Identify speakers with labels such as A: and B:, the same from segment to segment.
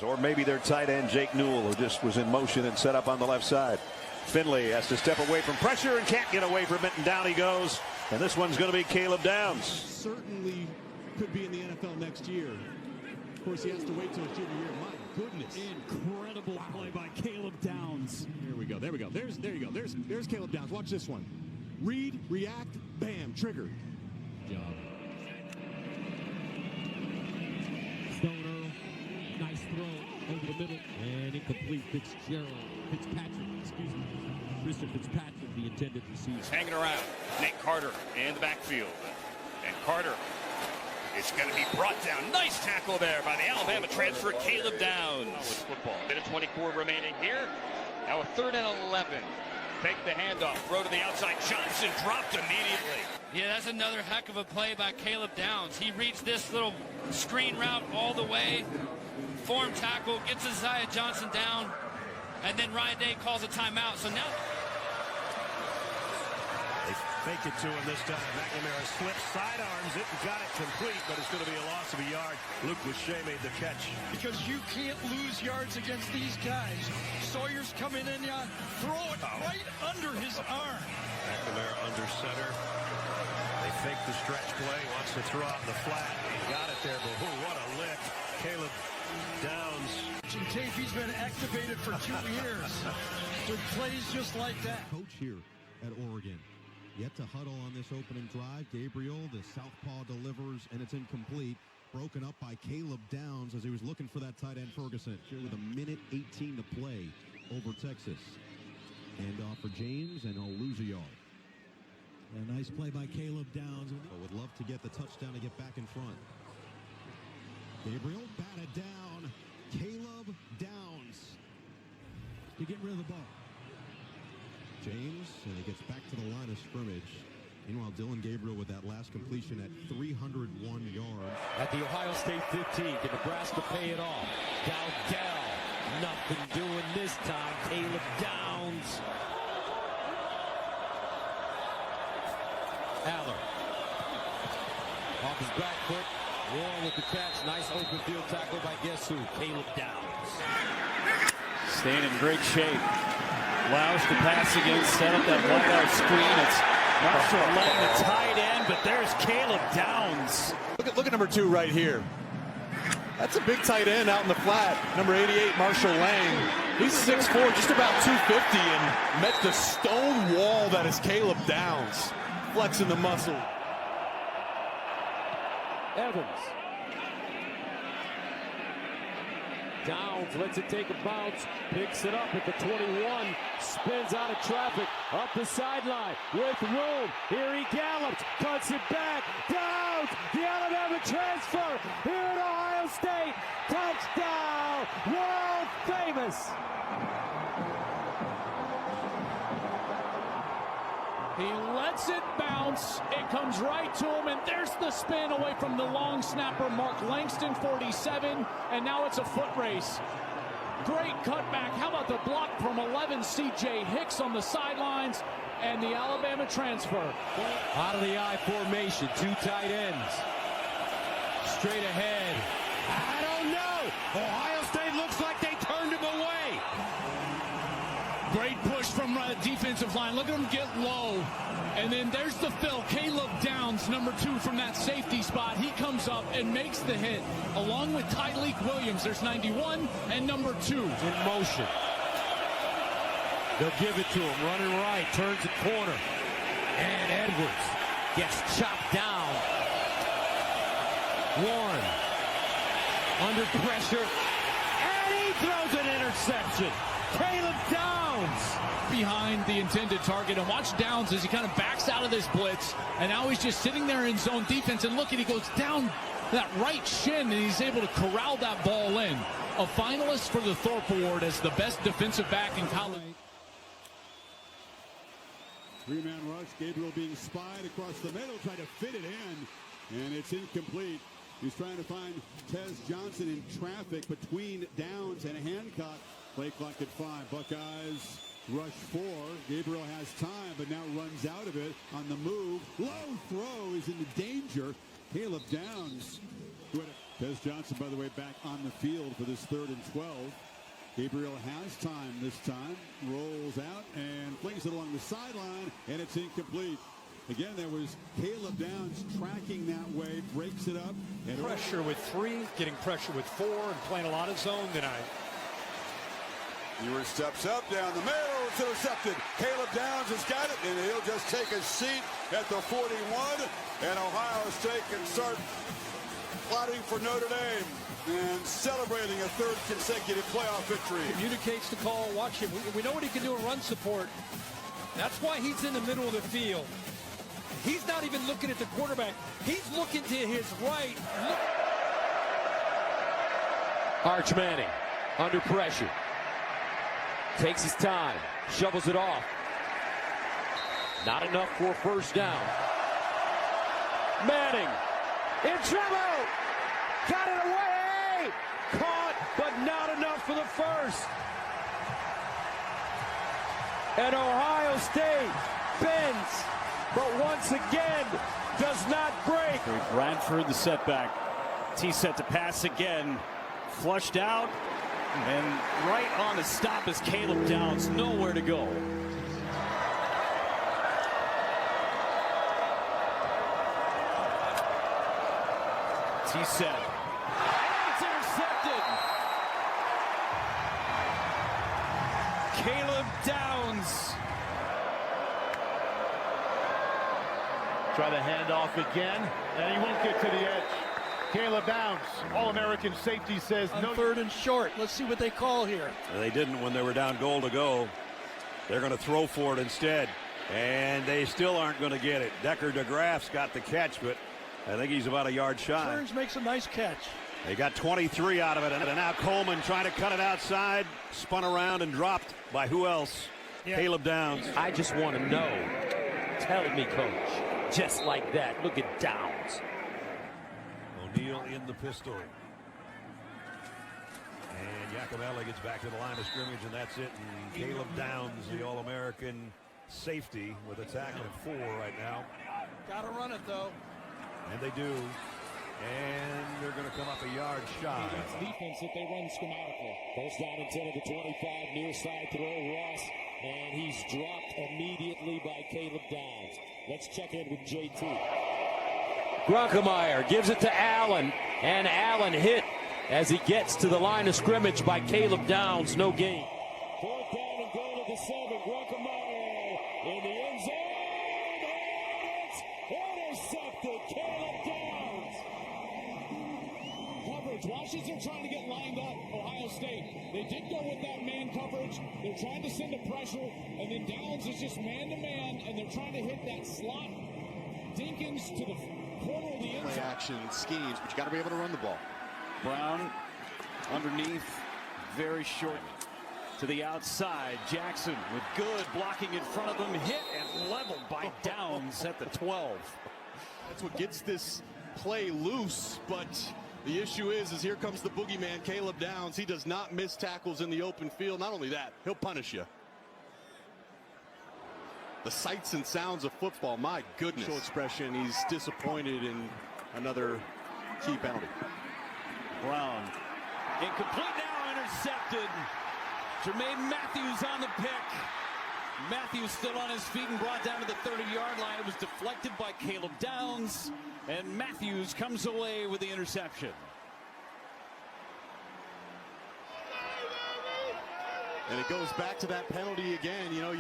A: Or maybe their tight end, Jake Newell, who just was in motion and set up on the left side. Finley has to step away from pressure and can't get away from it, and down he goes. And this one's going to be Caleb Downs.
B: Certainly could be in the NFL next year. Of course, he has to wait till his junior year. My goodness.
C: Incredible play by Caleb Downs.
B: Here we go. There we go. There you go. There's Caleb Downs. Watch this one. Read, react, bam, trigger.
C: Job. Stoner, nice throw over the middle, and incomplete. Fitzpatrick, Mr. Fitzpatrick, the intended receiver.
D: Hanging around. Nate Carter in the backfield. And Carter is going to be brought down. Nice tackle there by the Alabama transfer, Caleb Downs. With football. Minute 24 remaining here. Now a 3rd and 11. Take the handoff. Throw to the outside. Johnson dropped immediately.
E: Yeah, that's another heck of a play by Caleb Downs. He reads this little screen route all the way. Form tackle, gets Isaiah Johnson down. And then Ryan Day calls a timeout. So now
A: They fake it to him this time. McNamara slips, sidearms it, and got it complete, but it's going to be a loss of a yard. Luke Lachey made the catch.
F: Because you can't lose yards against these guys. Sawyer's coming in, throw it right under his arm.
A: McNamara under center. They fake the stretch play, wants to throw out in the flat. He got it there, but what a lift. Caleb Downs.
F: Tape, he's been activated for 2 years. With plays just like that.
B: Coach here at Oregon. Yet to huddle on this opening drive. Gabriel, the southpaw, delivers, and it's incomplete. Broken up by Caleb Downs as he was looking for that tight end Ferguson. Here with a minute 18 to play over Texas. Handoff for James, and he'll lose a yard. A nice play by Caleb Downs. Would love to get the touchdown to get back in front. Gabriel batted down. Caleb Downs to get rid of the ball. James, and he gets back to the line of scrimmage. Meanwhile, Dylan Gabriel with that last completion at 301 yards.
C: At the Ohio State 15, can Nebraska pay it off? Dowdell, nothing doing this time. Caleb Downs. Aller. Off his back foot. Warren with the catch. Nice open field tackle by guess who? Caleb Downs.
G: Staying in great shape. Allows to pass against, set up that wideout screen. It's Marshall Lang, the tight end, but there's Caleb Downs.
B: Look at number 2 right here. That's a big tight end out in the flat. Number 88, Marshall Lang. He's 6'4", just about 250, and met the stone wall that is Caleb Downs. Flexing the muscle.
C: Evans. Downs lets it take a bounce, picks it up at the 21, spins out of traffic, up the sideline with room. Here he gallops, cuts it back. Downs, the Alabama transfer here at Ohio State. Touchdown, world famous.
H: He lets it bounce. It comes right to him, and there's the spin away from the long snapper, Mark Langston, 47, and now it's a foot race. Great cutback. How about the block from 11, C.J. Hicks on the sidelines, and the Alabama transfer.
C: Out of the I formation, 2 tight ends. Straight ahead. I don't know. Ohio State looks like they turned him away.
H: Great push from the defensive line. Look at him get low. And then there's the fill. Caleb Downs, number 2 from that safety spot. He comes up and makes the hit. Along with Tyleik Williams, there's 91 and number 2.
C: In motion. They'll give it to him. Running right. Turns the corner. And Edwards gets chopped down. Warren. Under pressure. And he throws an interception. Caleb Downs
H: behind the intended target, and watch Downs as he kind of backs out of this blitz, and now he's just sitting there in zone defense, and look, he goes down that right shin, and he's able to corral that ball in. A finalist for the Thorpe Award as the best defensive back in college.
B: 3-man rush, Gabriel being spied across the middle, trying to fit it in, and it's incomplete. He's trying to find Tez Johnson in traffic between Downs and Hancock. Play clock at 5. Buckeyes rush 4. Gabriel has time, but now runs out of it on the move. Low throw is in danger. Caleb Downs, who had a
I: Des Johnson, by the way, back on the field for this 3rd and 12. Gabriel has time this time, rolls out and flings it along the sideline, and it's incomplete. Again, there was Caleb Downs tracking that way, breaks it up. And
F: pressure with 3, getting pressure with 4, and playing a lot of zone tonight.
J: Ewers steps up, down the middle, it's intercepted. Caleb Downs has got it, and he'll just take a seat at the 41, and Ohio State can start plotting for Notre Dame and celebrating a 3rd consecutive playoff victory.
F: Communicates the call, watch him. We know what he can do in run support. That's why he's in the middle of the field. He's not even looking at the quarterback. He's looking to his right.
C: Arch Manning under pressure. Takes his time. Shovels it off. Not enough for a first down. Manning in trouble. Got it away. Caught, but not enough for the first. And Ohio State bends, but once again does not break.
G: Bradford the setback. T set to pass again. Flushed out. And right on the stop is Caleb Downs. Nowhere to go. T set. It's intercepted. Caleb Downs.
K: Try the handoff again, and he won't get to the edge. Caleb Downs, All-American safety, says
F: no. 3rd and short. Let's see what they call here.
A: They didn't when they were down goal to go. They're going to throw for it instead, and they still aren't going to get it. Decker DeGraff's got the catch, but I think he's about a yard shy.
F: Turns makes a nice catch.
A: They got 23 out of it, and now Coleman trying to cut it outside, spun around and dropped by who else? Yeah. Caleb Downs.
C: I just want to know. Tell me, coach. Just like that. Look at Downs.
A: O'Neal in the pistol. And Yakimella gets back to the line of scrimmage, and that's it. And Caleb Downs, the All-American safety, with a tackle of 4 right now.
F: Got to run it, though.
A: And they do. And they're going to come up a yard shy.
H: It's defense that they run schematically. First down and 10 at the 25. Near side throw, Ross. And he's dropped immediately by Caleb Downs. Let's check in with JT.
C: Grunkemeyer gives it to Allen, and Allen hit as he gets to the line of scrimmage by Caleb Downs. No gain.
H: 4th down and goal at the 7. Grunkemeyer in the end zone. And it's intercepted. Caleb Downs. Coverage. Washington trying to get lined up. Ohio State. They did go with that man coverage. They're trying to send the pressure, and then Downs is just man-to-man, and they're trying to hit that slot. Dinkins to the corner of the end zone.
L: Play action schemes, but you got to be able to run the ball.
G: Brown underneath, very short to the outside. Jackson with good blocking in front of him, hit and leveled by Downs at the 12.
L: That's what gets this play loose, but the issue is here comes the boogeyman, Caleb Downs. He does not miss tackles in the open field. Not only that, he'll punish you. The sights and sounds of football, my goodness. Facial expression, he's disappointed in another key penalty.
G: Brown, incomplete now, intercepted. Jermaine Matthews on the pick. Matthews still on his feet and brought down to the 30-yard line. It was deflected by Caleb Downs, and Matthews comes away with the interception.
L: And it goes back to that penalty again. You know,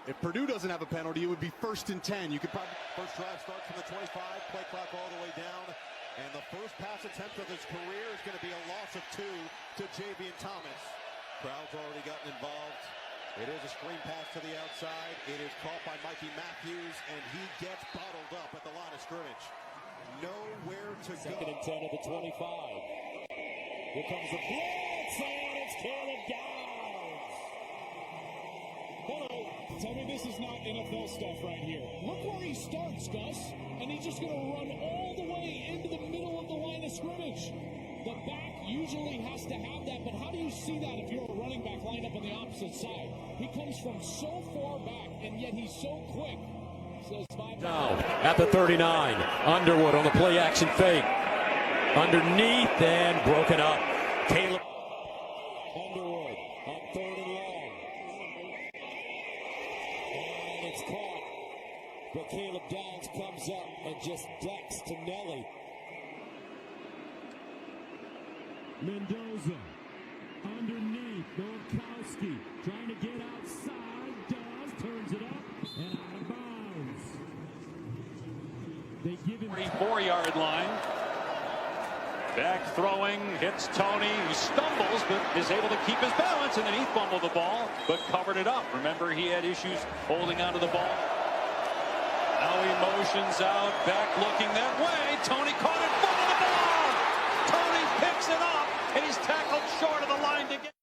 L: if Purdue doesn't have a penalty, it would be 1st and 10. You could probably.
B: First drive starts from the 25, play clock all the way down. And the first pass attempt of his career is going to be a loss of 2 to Javian Thomas. Crowd's already gotten involved. It is a screen pass to the outside. It is caught by Mikey Matthews, and he gets bottled up at the line of scrimmage. Nowhere to go.
H: 2nd and 10 at the 25. Here comes the blitz, and it's Caleb Downs. Hello. Tell me this is not NFL stuff right here. Look where he starts, Gus. And he's just going to run all the way into the middle of the line of scrimmage. The back usually has to have that, but how do you see that if you're a running back lined up on the opposite side? He comes from so far back, and yet he's so quick.
C: Down at the 39. Underwood on the play action fake. Underneath and broken up. Caleb Underwood on 3rd and long. And it's caught. But Caleb Downs comes up and just ducks to Nelly.
M: Mendoza underneath. Nowakowski trying to get outside. Does. Turns it up and out of bounds. They give him
N: 44-yard line. Back throwing, hits Tony, who stumbles but is able to keep his balance, and then he fumbled the ball but covered it up. Remember, he had issues holding onto the ball. Now he motions out, back looking that way. Tony caught it, fumbled the ball. Tony picks it up, and he's tackled short of the line to get.